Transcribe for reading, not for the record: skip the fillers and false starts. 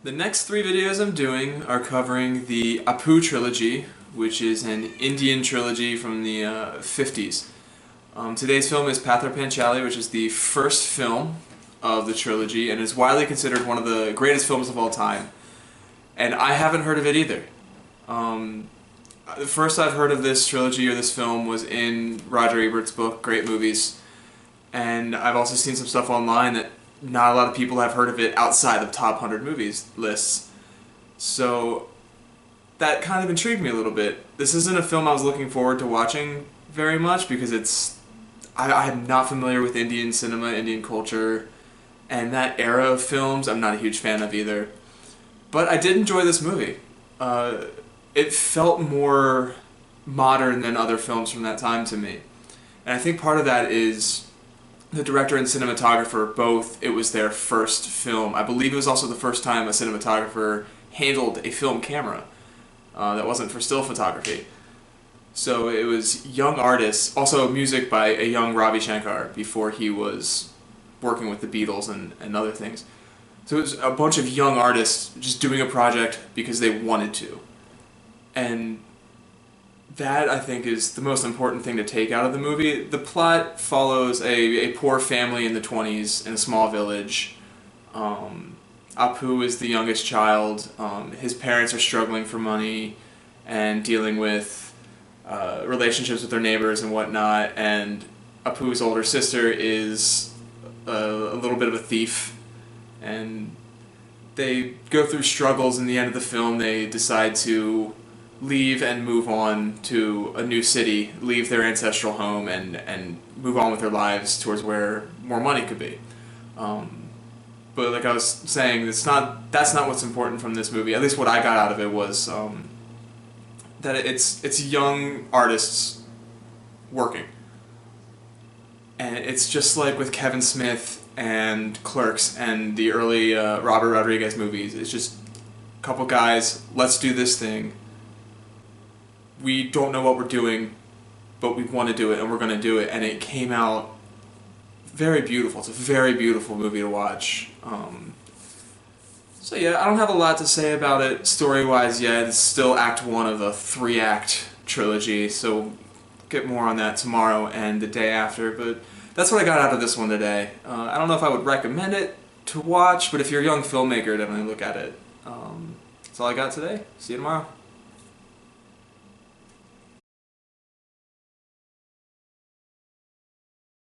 The next three videos I'm doing are covering the Apu trilogy, which is an Indian trilogy from the 50s. Today's film is Pather Panchali, which is the first film of the trilogy and is widely considered one of the greatest films of all time. And I haven't heard of it either. The first I've heard of this trilogy or this film was in Roger Ebert's book, Great Movies. And I've also seen some stuff online that not a lot of people have heard of it outside of top 100 movies lists. So that kind of intrigued me a little bit. This isn't a film I was looking forward to watching very much because I'm not familiar with Indian cinema, Indian culture, and that era of films I'm not a huge fan of either. But I did enjoy this movie. It felt more modern than other films from that time to me. And I think part of that is the director and cinematographer, both, it was their first film. I believe it was also the first time a cinematographer handled a film camera that wasn't for still photography. So it was young artists, also music by a young Ravi Shankar before he was working with the Beatles and other things. So it was a bunch of young artists just doing a project because they wanted to. And that, I think, is the most important thing to take out of the movie. The plot follows a poor family in the 20s in a small village. Apu is the youngest child. His parents are struggling for money and dealing with relationships with their neighbors and whatnot. And Apu's older sister is a little bit of a thief. And they go through struggles. In the end of the film, they decide to leave and move on to a new city, leave their ancestral home, and move on with their lives towards where more money could be. But like I was saying, that's not what's important from this movie. At least what I got out of it was that it's young artists working. And it's just like with Kevin Smith and Clerks and the early Robert Rodriguez movies. It's just a couple guys, let's do this thing. We don't know what we're doing, but we want to do it, and we're going to do it. And it came out very beautiful. It's a very beautiful movie to watch. So yeah, I don't have a lot to say about it story-wise yet. It's still Act 1 of a 3-act trilogy, so get more on that tomorrow and the day after. But that's what I got out of this one today. I don't know if I would recommend it to watch, but if you're a young filmmaker, definitely look at it. That's all I got today. See you tomorrow.